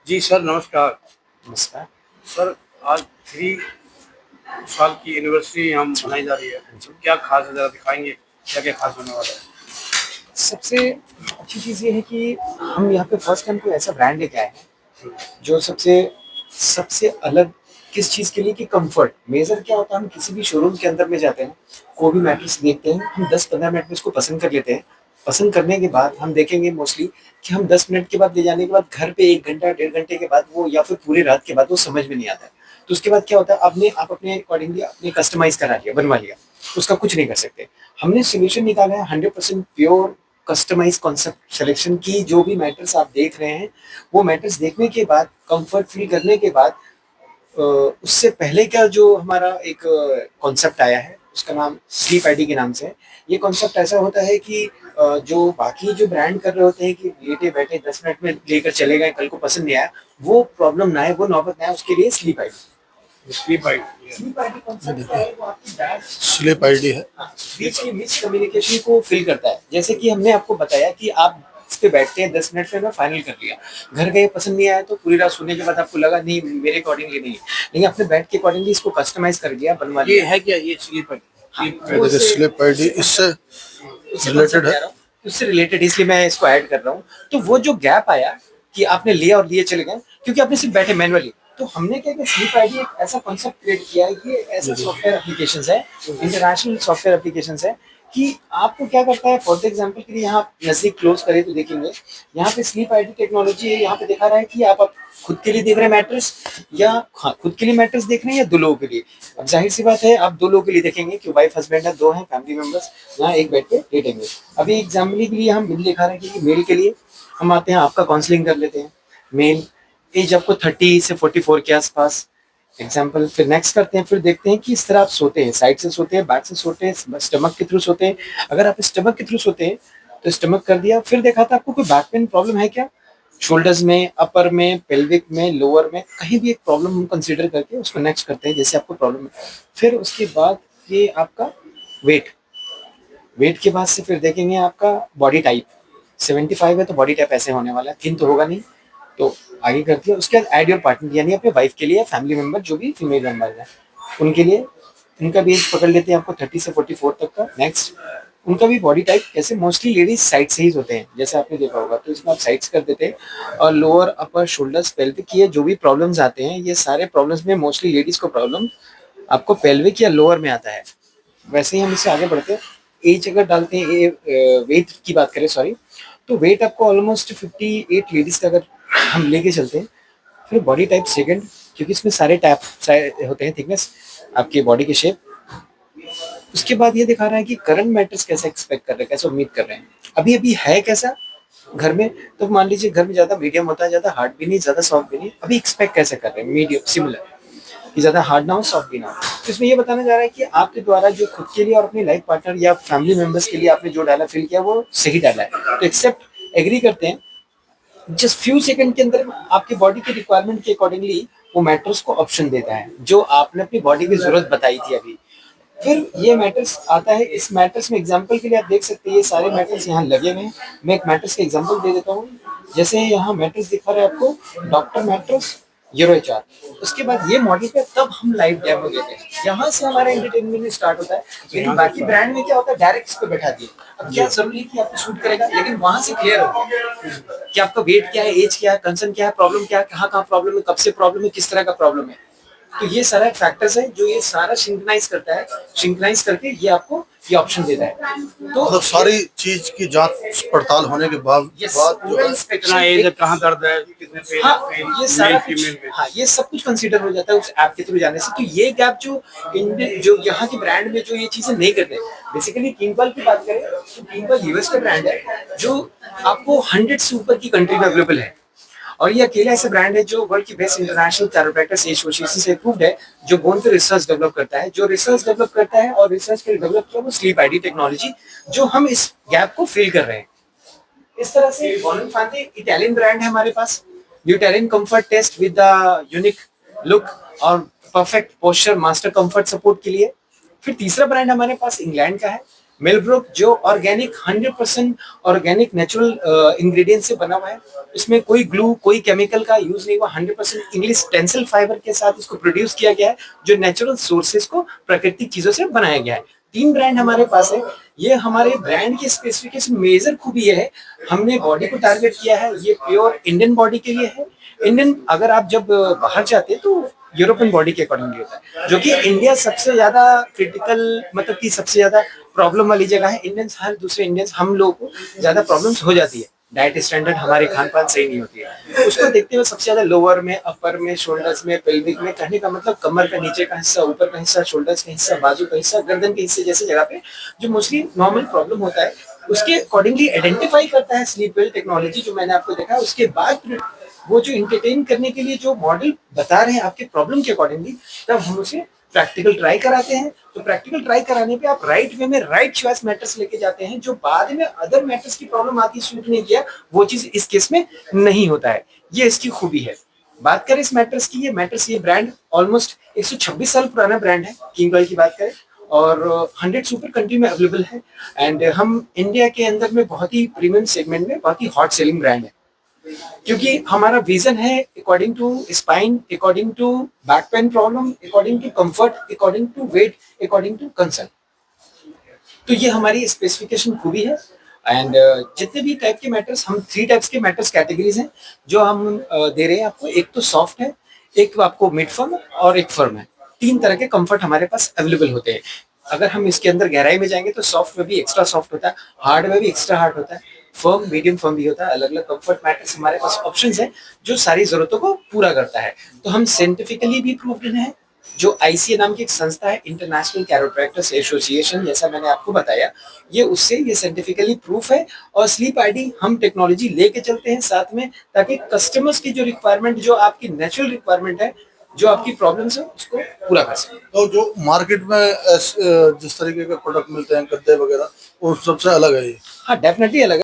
जी sir, नमस्कार। नमस्कार। Sir, आज 3 साल की एनिवर्सरी हम जी, मनाई जा रही है। हाँ जी। तो क्या ख़ास है, ज़रा दिखाएँगे? क्या-क्या ख़ास होने वाला है? सबसे अच्छी चीज़ ये है कि हम यहाँ पे फर्स्ट टाइम कोई ऐसा ब्रांड लेके आए हैं, जो सबसे सबसे अलग किस चीज़ के लिए कि कम्फ़र्ट। मेजर क्या होता है, हम किसी भी शोरूम के अंदर में जाते हैं, कोई भी मैट्रेस देखते हैं, हम 10-15 मिनट में उसको पसंद कर लेते हैं। पसंद करने के बाद हम देखेंगे मोस्टली कि हम 10 मिनट के बाद ले जाने के बाद घर पे 1 घंटा, डेढ़ घंटे के बाद वो या फिर पूरी रात के बाद वो समझ में नहीं आता है। तो उसके बाद क्या होता है, आप अपने अकॉर्डिंगली अपने कस्टमाइज़ करा लिया, बनवा लिया, उसका कुछ नहीं कर सकते। हमने सॉल्यूशन निकाला है 100% प्योर कस्टमाइज़ कॉन्सेप्ट सिलेक्शन की। जो भी मैट्रेस आप देख रहे हैं, वो मैट्रेस देखने के बाद, कंफर्ट फील करने के बाद उससे पहले का जो हमारा एक कॉन्सेप्ट आया है, उसका नाम स्लीप आईडी के नाम से है। ये कॉन्सेप्ट ऐसा होता है कि जो बाकी जो ब्रांड कर रहे होते हैं कि लेटे-बैठे 10 मिनट में लेकर चले गए, कल को पसंद नहीं आया, वो प्रॉब्लम ना आए, वो नौबत ना आए, उसके लिए sleep ID. Sleep idea. Sleep ID concept क्या है, वो आपकी बैग स्लीप आईडी है। बीच की मिसकम्युनिकेशन को फिल करता है। जैसे कि हमने आपको बताया कि आप इस पे बैठते हैं, 10 मिनट में मैं फाइनल कर लिया। घर गए पसंद नहीं आया तो पूरी रात सोने के बाद आपको लगा नहीं मेरे अकॉर्डिंगली नहीं है। लेकिन आपने बेड के अकॉर्डिंगली इसको कस्टमाइज़ कर लिया, बनवा ये लिया। है क्या, ये स्लीप आइडी? हाँ, स्लीप वो देखिए, उससे स्लीप आईडी उससे इससे कॉन्सेप्ट उससे रिलेटेड कॉन्सेप्ट है। कह रहा हूँ, उससे रिलेटेड इसलिए मैं इसको ऐड कर रहा हूँ। तो वो जो गैप आया कि आपने लिया और लिए चले गए, क्योंकि आपने सिर्फ बैठे मैनुअली। तो हमने क्या किया, स्लीप आईडी एक ऐसा कॉन्सेप्ट क्रिएट किया है, ये ऐसा सॉफ्टवेयर एप्लीकेशंस है, इंटरनेशनल सॉफ्टवेयर एप्लीकेशंस है कि आपको क्या करता है, फॉर द एग्जांपल के लिए यहाँ नजदीक क्लोज करें तो देखेंगे, यहाँ पे स्लीप आईडी टेक्नोलॉजी है। यहाँ पे दिखा रहा है कि आप खुद के लिए देख रहे हैं मैट्रेस, या हाँ खुद के लिए मैट्रेस देख रहे हैं या दो लोगों के लिए। अब जाहिर सी बात है, आप दो लोगों के लिए देखेंगे कि वाइफ हस्बैंड है, दो हैं फैमिली मेंबर्स, यहाँ एक बेड पे लेटेंगे। अभी एग्जाम्पल के लिए हम बिल दिखा रहे हैं कि मेल के लिए हम आते हैं, आपका काउंसलिंग कर लेते हैं। मेल, एज आपको 30 से 44 के आसपास एग्जाम्पल। फिर नेक्स्ट करते हैं, फिर देखते हैं कि इस तरह आप सोते हैं, साइड से सोते हैं, बैक से सोते हैं, स्टमक के थ्रू सोते हैं। अगर आप स्टमक के थ्रू सोते हैं तो स्टमक कर दिया। फिर देखा था आपको कोई बैक पेन प्रॉब्लम है क्या, शोल्डर्स में, अपर में, पेल्विक में, लोअर में, कहीं भी एक प्रॉब्लम हम कंसीडर करके उसको नेक्स्ट करते हैं जैसे आपको प्रॉब्लम है। फिर उसके बाद ये आपका वेट, वेट के बाद से फिर देखेंगे आपका बॉडी टाइप। 75 है तो बॉडी टाइप ऐसे होने वाला है, थिन तो होगा नहीं। तो आगे कर दिया, उसके बाद ऐड योर पार्टनर, यानी अपने वाइफ के लिए, फैमिली मेंबर जो भी फीमेल मेंबर है उनके लिए, उनका भी एज पकड़ लेते हैं आपको 30 से 44 तक का। नेक्स्ट, उनका भी बॉडी टाइप कैसे, मोस्टली लेडीज साइड से ही होते हैं जैसे आपने देखा होगा, तो इसमें आप साइड्स कर देते हैं। और लोअर, अपर, शोल्डर्स, पेल्विक, ये जो भी प्रॉब्लम्स आते हैं, ये सारे प्रॉब्लम्स में मोस्टली लेडीज को प्रॉब्लम आपको पेल्विक या लोअर में आता है। वैसे ही हम इससे आगे बढ़ते हैं। एज अगर डालते हैं, वेट की बात करें, सॉरी, तो वेट आपको ऑलमोस्ट 58 लेडीज का अगर हम लेके चलते हैं। फिर बॉडी टाइप सेकंड, क्योंकि इसमें सारे टाइप होते हैं, थिकनेस, आपकी बॉडी की शेप। उसके बाद ये दिखा रहा है कि करंट मैट्रेस कैसा एक्सपेक्ट कर रहे हैं, कैसे उम्मीद कर रहे हैं, अभी अभी है कैसा घर में। तो मान लीजिए घर में ज्यादा मीडियम होता है, ज्यादा हार्ड भी नहीं, ज्यादा सॉफ्ट भी नहीं, अभी एक्सपेक्ट कैसे कर रहे हैं, मीडियम सिमिलर, कि ज्यादा हार्ड ना हो, सॉफ्ट भी ना हो। तो इसमें ये बताना चाह रहा है कि आपके द्वारा जो खुद के लिए और अपनी लाइफ पार्टनर या फैमिली मेंबर्स के लिए आपने जो डाला, फील किया, वो सही डाला है। तो एक्सेप्ट एग्री करते हैं, जस्ट फ्यू सेकंड के अंदर आपकी बॉडी की रिक्वायरमेंट के अकॉर्डिंगली वो मैट्रेस को ऑप्शन देता है जो आपने अपनी बॉडी की जरूरत बताई थी अभी। फिर ये मैट्रेस आता है, इस मैट्रेस में एग्जांपल के लिए आप देख सकते हैं, ये सारे मैट्रेस यहाँ लगे हुए हैं। मैं एक मैट्रेस का एग्जांपल दे देता हूँ। जैसे यहाँ मैट्रेस दिखा रहा है आपको, डॉक्टर मैट्रेस, यूरो चार। उसके बाद ये मॉडल पे तब हम लाइव डेमो देते हैं, यहाँ से हमारा एंटरटेनमेंट स्टार्ट होता है। लेकिन बाकी ब्रांड में क्या होता है, डायरेक्ट इस पे बैठा दिए। अब क्या जरूरी है कि आपको सूट करेगा, लेकिन वहां से क्लियर होगा कि आपका वेट क्या है, एज क्या है, कंसर्न क्या है, प्रॉब्लम क्या है, कहाँ कहाँ प्रॉब्लम है, कब से प्रॉब्लम है, किस तरह का प्रॉब्लम है। तो ये सारा फैक्टर्स है जो ये सारा सिंक्रोनाइज करता है। सिंक्रोनाइज करके ये आपको ये ऑप्शन देता है। तो मतलब सारी चीज की जांच पड़ताल होने के बाद यस, बाद जो पूरा है इंस्पेक्शन एज है, कहाँ दर्द है, कितने पेन हाँ, है, ये मेल सारा कुछ, फीमेल में। हाँ ये सब कुछ कंसीडर हो जाता है उस ऐप के थ्रू जाने से। तो ये गैप जो जो यहाँ के ब्रांड में जो ये चीजें नहीं करते, बेसिकली किंगपल की बात करें तो किंगपल यूएस का ब्रांड है, जो आपको 100 से ऊपर की कंट्री में अवेलेबल है। और ये अकेला ऐसा ब्रांड है जो वर्ल्ड की बेस्ट इंटरनेशनल कैरोप्रैक्टिस एसोसिएशन से अप्रूव्ड है, जो बोन पे रिसर्च डेवलप करता है, जो रिसर्च डेवलप करता है और रिसर्च के डेवलप किया वो स्लीप आईडी टेक्नोलॉजी, जो हम इस गैप को फिल कर रहे हैं। इस तरह से बॉलन फांते इटालियन ब्रांड है हमारे पास, जो Italian comfort test with the unique look और perfect posture master comfort support के लिए। फिर तीसरा ब्रांड हमारे पास इंग्लैंड का है, मिलब्रुक जो ऑर्गेनिक 100% ऑर्गेनिक नेचुरल इंग्रेडिएंट से बना हुआ है, इसमें कोई ग्लू कोई केमिकल का यूज नहीं हुआ, 100% इंग्लिश टेंसिल फाइबर के साथ इसको प्रोड्यूस किया गया है, जो नेचुरल सोर्सेज को प्राकृतिक चीजों से बनाया गया है। 3 ब्रांड हमारे पास है। ये हमारे ब्रांड की स्पेसिफिकेशन मेजर खूबी ये है, हमने बॉडी को टारगेट किया है, ये प्योर इंडियन बॉडी के लिए है। इंडियन अगर आप जब बाहर जाते हैं तो यूरोपियन बॉडी के अकॉर्डिंगली होता है, जो कि इंडिया सबसे ज्यादा क्रिटिकल मतलब कि सबसे ज्यादा प्रॉब्लम वाली जगह है। इंडियंस हर दूसरे इंडियंस हम लोगों को ज्यादा प्रॉब्लम्स हो जाती है, डाइट स्टैंडर्ड हमारे खान पान सही नहीं होती है, उसको देखते हुए सबसे ज्यादा लोअर में, अपर में, शोल्डर्स में, पेल्विक में, कहने का मतलब कमर का नीचे का हिस्सा, ऊपर का हिस्सा, शोल्डर्स का हिस्सा, बाजू का हिस्सा, गर्दन के हिस्से जैसे जगह पे जो मोस्टली नॉर्मल प्रॉब्लम होता है उसके अकॉर्डिंगली आइडेंटिफाई करता है स्लीप वेल टेक्नोलॉजी जो मैंने आपको देखा। उसके बाद वो जो इंटरटेन करने के लिए जो मॉडल बता रहे हैं आपके प्रॉब्लम के अकॉर्डिंगली, तब हम उसे प्रैक्टिकल ट्राई कराते हैं। तो प्रैक्टिकल ट्राई कराने पे आप राइट वे में राइट चॉइस मैटर्स लेके जाते हैं, जो बाद में अदर मैटर्स की प्रॉब्लम आती सूट नहीं किया, वो चीज इस केस में नहीं होता है। ये इसकी खूबी है। बात करें इस मैटर्स की, ये ब्रांड ऑलमोस्ट 126 साल पुराना ब्रांड है, किंग ऑयल की बात करें, और 100 सुपर कंट्री में अवेलेबल है। एंड हम इंडिया के अंदर में बहुत ही प्रीमियम सेगमेंट में बहुत ही हॉट सेलिंग ब्रांड है, क्योंकि हमारा विजन है according to spine, according to back pain problem, according to comfort, according to weight, according to concern. तो ये हमारी स्पेसिफिकेशन खूबी है। एंड जितने भी टाइप के मैटर्स, हम 3 टाइप्स के मैटर्स कैटेगरीज हैं जो हम दे रहे हैं आपको। एक तो सॉफ्ट है, एक आपको मिड फर्म और एक फर्म है। 3 तरह के कंफर्ट हमारे पास अवेलेबल होते हैं। अगर हम इसके अंदर गहराई में जाएंगे तो सॉफ्ट में भी एक्स्ट्रा सॉफ्ट होता है, हार्ड में भी एक्स्ट्रा हार्ड होता है, फर्म मीडियम फर्म भी होता है। अलग अलग कंफर्ट मैटर्स हमारे पास ऑप्शंस हैं जो सारी जरूरतों को पूरा करता है। तो हम साइंटिफिकली भी प्रूव्ड हैं, जो आईसीए नाम की एक संस्था है, इंटरनेशनल कैरोप्रैक्टिस एसोसिएशन, जैसा मैंने आपको बताया, ये उससे ये साइंटिफिकली प्रूफ है। और स्लीप आईडी हम टेक्नोलॉजी लेके चलते हैं साथ में, ताकि कस्टमर्स की जो रिक्वायरमेंट, जो आपकी नेचुरल रिक्वायरमेंट है, जो आपकी प्रॉब्लम्स है, उसको पूरा कर सके। तो जो मार्केट में जिस तरीके के प्रोडक्ट मिलते हैं गद्दे वगैरह, वो सबसे अलग है ये। हाँ, डेफिनेटली अलग है।